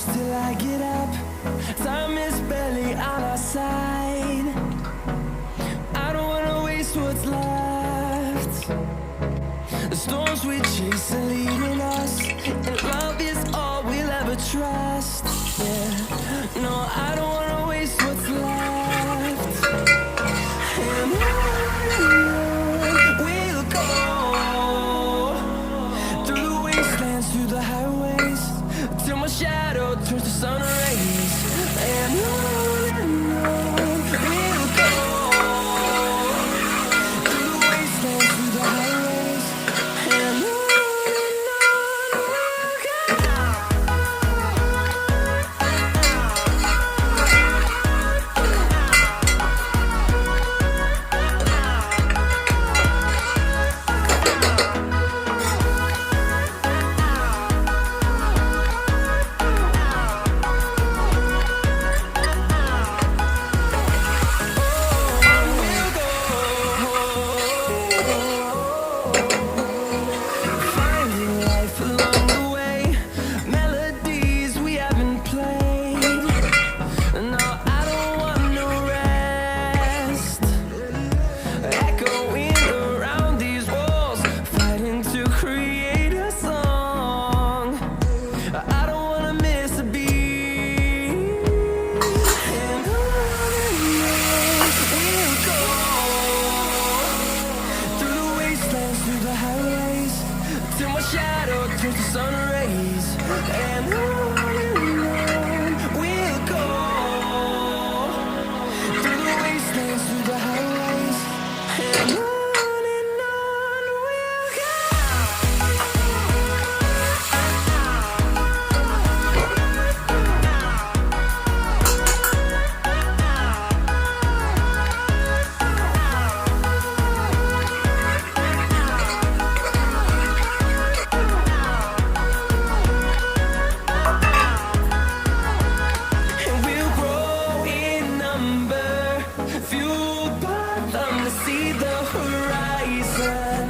close till I get up. Time is barely on our side. I don't wanna waste what's left. The storms we chase are leading us, and love is all we'll ever trust. Yeah, no, I don't wanna waste what's left. And on we'll go, through the wastelands, through the highways, till my shadow turns to sun rays. And on we'll go, through the wastelands, through the highways, and on we'll go. Finding life along the way, melodies we haven't played. No, I don't want no rest. Echoing around these walls, fighting to create a song. I don't wanna miss a beat. And on we'll go, through the wastelands, through the highways, till my shadow turns to sun rays. And on we'll go, through the wastelands, through the highways, and on we'll go. And we'll grow in number, fueled by them to see the horizon,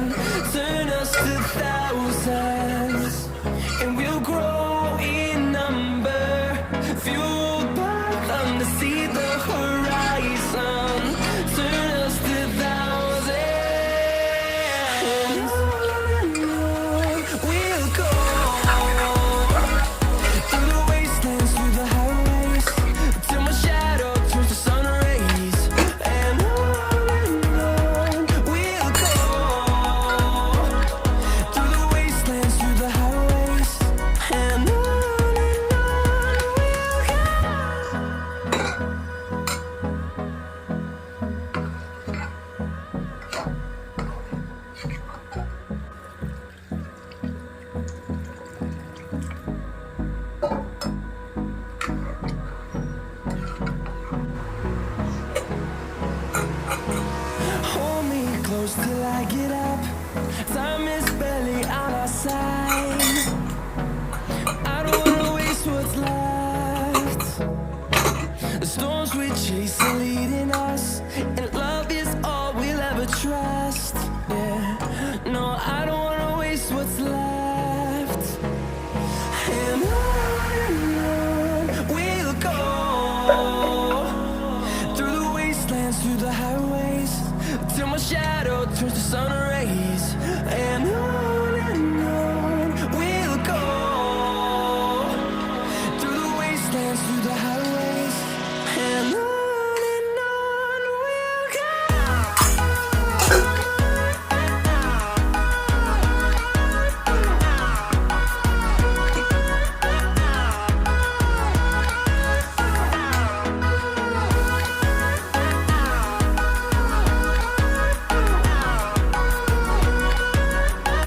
turn us to thousands. And we'll grow in number, fueled by them to see the horizon, turn us to thousands. And on we'll go, through the wastelands, through the highways, till my shadow turns to sun rays. And on we'll go, through the wastelands, through the highways, and on we'll go. Hold me close till I get up. Time is barely on our side. I don't wanna waste what's left. The storms we chase are leading us, and love